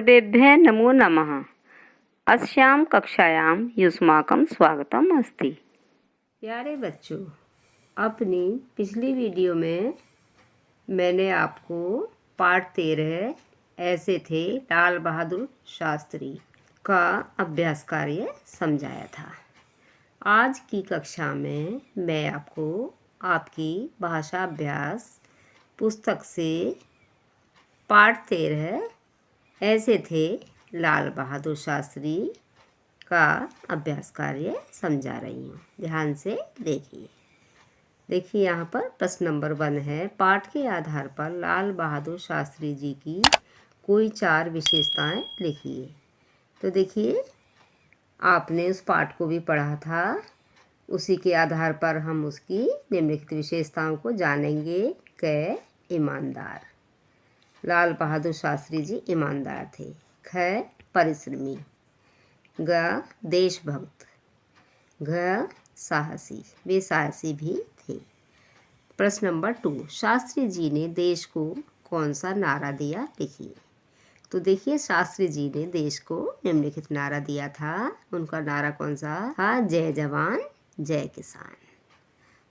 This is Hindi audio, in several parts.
सर्वेभ्यः नमो नमः। अस्यां कक्षायां युष्माकं स्वागतम् अस्ति। प्यारे बच्चों, अपनी पिछली वीडियो में मैंने आपको पाठ 13 ऐसे थे लाल बहादुर शास्त्री का अभ्यास कार्य समझाया था। आज की कक्षा में मैं आपको आपकी भाषा अभ्यास पुस्तक से पाठ 13 ऐसे थे लाल बहादुर शास्त्री का अभ्यास कार्य समझा रही हूँ। ध्यान से देखिए यहाँ पर प्रश्न नंबर 1 है, पाठ के आधार पर लाल बहादुर शास्त्री जी की कोई 4 विशेषताएं लिखिए। तो देखिए आपने उस पाठ को भी पढ़ा था, उसी के आधार पर हम उसकी निम्नलिखित विशेषताओं को जानेंगे। क ईमानदार, लाल बहादुर शास्त्री जी ईमानदार थे। ख परिश्रमी, ग देशभक्त, घ साहसी, वे साहसी भी थे। प्रश्न नंबर 2, शास्त्री जी ने देश को कौन सा नारा दिया, लिखिए। तो देखिए शास्त्री जी ने देश को निम्नलिखित नारा दिया था। उनका नारा कौन सा था? जय जवान जय किसान।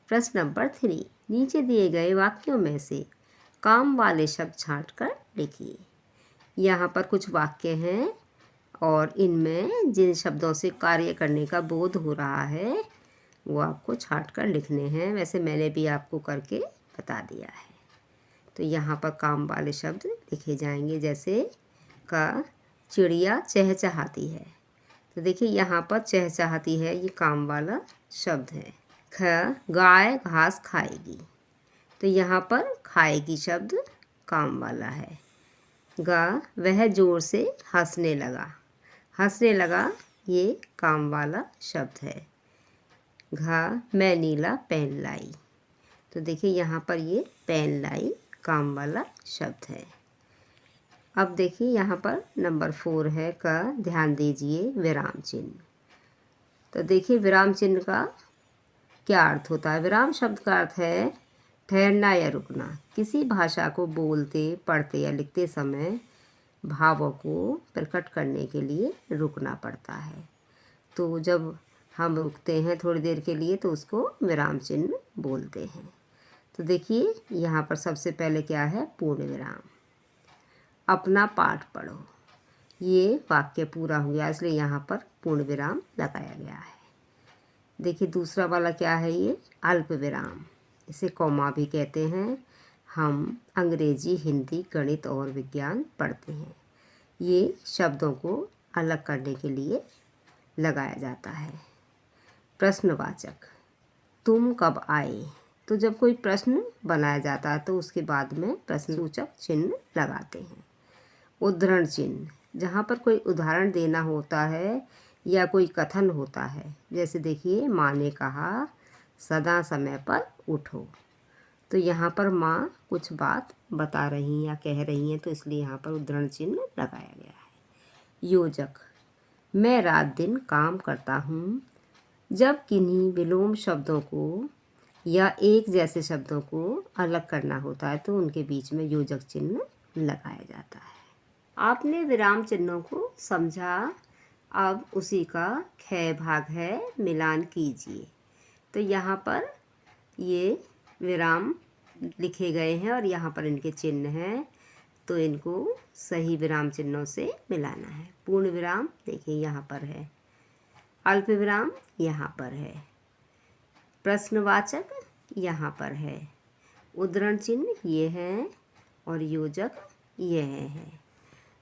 प्रश्न नंबर 3, नीचे दिए गए वाक्यों में से काम वाले शब्द छांटकर लिखिए। यहाँ पर कुछ वाक्य हैं और इनमें जिन शब्दों से कार्य करने का बोध हो रहा है वो आपको छांटकर लिखने हैं। वैसे मैंने भी आपको करके बता दिया है। तो यहाँ पर काम वाले शब्द लिखे जाएंगे। जैसे का चिड़िया चहचहाती है, तो देखिए यहाँ पर चहचहाती है, ये काम वाला शब्द है। ख गाय घास खाएगी, तो यहाँ पर खाएगी शब्द काम वाला है। गा वह जोर से हंसने लगा, हंसने लगा ये काम वाला शब्द है। घा मैं नीला पेन लाई, तो देखिए यहाँ पर ये पेन लाई काम वाला शब्द है। अब देखिए यहाँ पर नंबर 4 है का, ध्यान दीजिए विराम चिन्ह। तो देखिए विराम चिन्ह का क्या अर्थ होता है? विराम शब्द का अर्थ है ठहरना या रुकना। किसी भाषा को बोलते, पढ़ते या लिखते समय भावों को प्रकट करने के लिए रुकना पड़ता है। तो जब हम रुकते हैं थोड़ी देर के लिए तो उसको विराम चिन्ह बोलते हैं। तो देखिए यहाँ पर सबसे पहले क्या है? पूर्ण विराम। अपना पाठ पढ़ो, ये वाक्य पूरा हो गया इसलिए यहाँ पर पूर्ण विराम लगाया गया है। देखिए दूसरा वाला क्या है? ये अल्प विराम, इसे कॉमा भी कहते हैं। हम अंग्रेजी, हिंदी, गणित और विज्ञान पढ़ते हैं। ये शब्दों को अलग करने के लिए लगाया जाता है। प्रश्नवाचक, तुम कब आए? तो जब कोई प्रश्न बनाया जाता है तो उसके बाद में प्रश्नसूचक चिन्ह लगाते हैं। उद्धरण चिन्ह, जहाँ पर कोई उदाहरण देना होता है या कोई कथन होता है। जैसे देखिए माँ ने कहा सदा समय पर उठो, तो यहाँ पर माँ कुछ बात बता रही हैं या कह रही हैं, तो इसलिए यहाँ पर उद्धरण चिन्ह लगाया गया है। योजक, मैं रात दिन काम करता हूँ। जब किन्हीं विलोम शब्दों को या एक जैसे शब्दों को अलग करना होता है तो उनके बीच में योजक चिन्ह लगाया जाता है। आपने विराम चिन्हों को समझा। अब उसी का ख भाग है, मिलान कीजिए। तो यहाँ पर ये विराम लिखे गए हैं और यहाँ पर इनके चिन्ह हैं, तो इनको सही विराम चिन्हों से मिलाना है। पूर्ण विराम देखिए यहाँ पर है, अल्प विराम यहाँ पर है, प्रश्नवाचक यहाँ पर है, उद्धरण चिन्ह ये हैं और योजक ये हैं।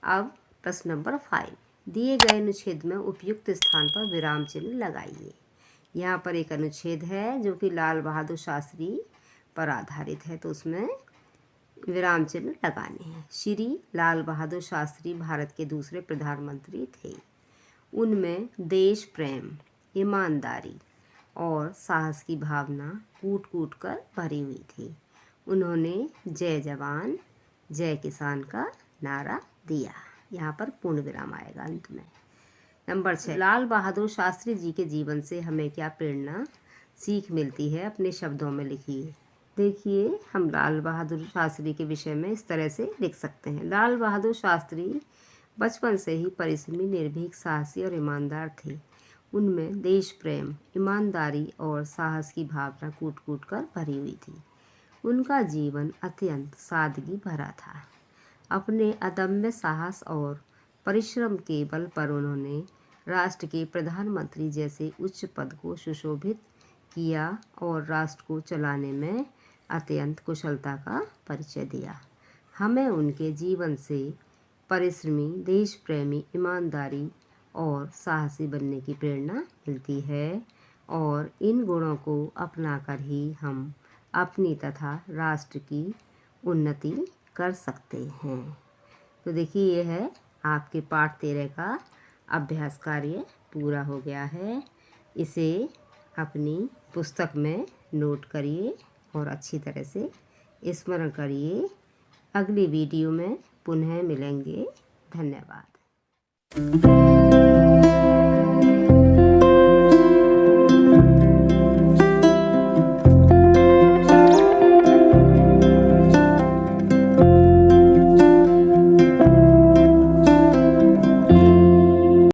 अब प्रश्न नंबर 5, दिए गए अनुच्छेद में उपयुक्त स्थान पर विराम चिन्ह लगाइए। यहाँ पर एक अनुच्छेद है जो कि लाल बहादुर शास्त्री पर आधारित है, तो उसमें विराम चिन्ह लगाने हैं। श्री लाल बहादुर शास्त्री भारत के दूसरे प्रधानमंत्री थे। उनमें देश प्रेम, ईमानदारी और साहस की भावना कूट कूट कर भरी हुई थी। उन्होंने जय जवान जय किसान का नारा दिया। यहाँ पर पूर्ण विराम आएगा अंत में। नंबर 6, लाल बहादुर शास्त्री जी के जीवन से हमें क्या प्रेरणा सीख मिलती है, अपने शब्दों में लिखिए। देखिए हम लाल बहादुर शास्त्री के विषय में इस तरह से लिख सकते हैं। लाल बहादुर शास्त्री बचपन से ही परिश्रमी, निर्भीक, साहसी और ईमानदार थे। उनमें देश प्रेम, ईमानदारी और साहस की भावना कूट कूट कर भरी हुई थी। उनका जीवन अत्यंत सादगी भरा था। अपने अदम्य साहस और परिश्रम के बल पर उन्होंने राष्ट्र के प्रधानमंत्री जैसे उच्च पद को सुशोभित किया और राष्ट्र को चलाने में अत्यंत कुशलता का परिचय दिया। हमें उनके जीवन से परिश्रमी, देश प्रेमी, ईमानदारी और साहसी बनने की प्रेरणा मिलती है और इन गुणों को अपनाकर ही हम अपनी तथा राष्ट्र की उन्नति कर सकते हैं। तो देखिए, ये है आपके पाठ 13 का अभ्यास कार्य पूरा हो गया है। इसे अपनी पुस्तक में नोट करिए और अच्छी तरह से स्मरण करिए। अगली वीडियो में पुनः मिलेंगे। धन्यवाद।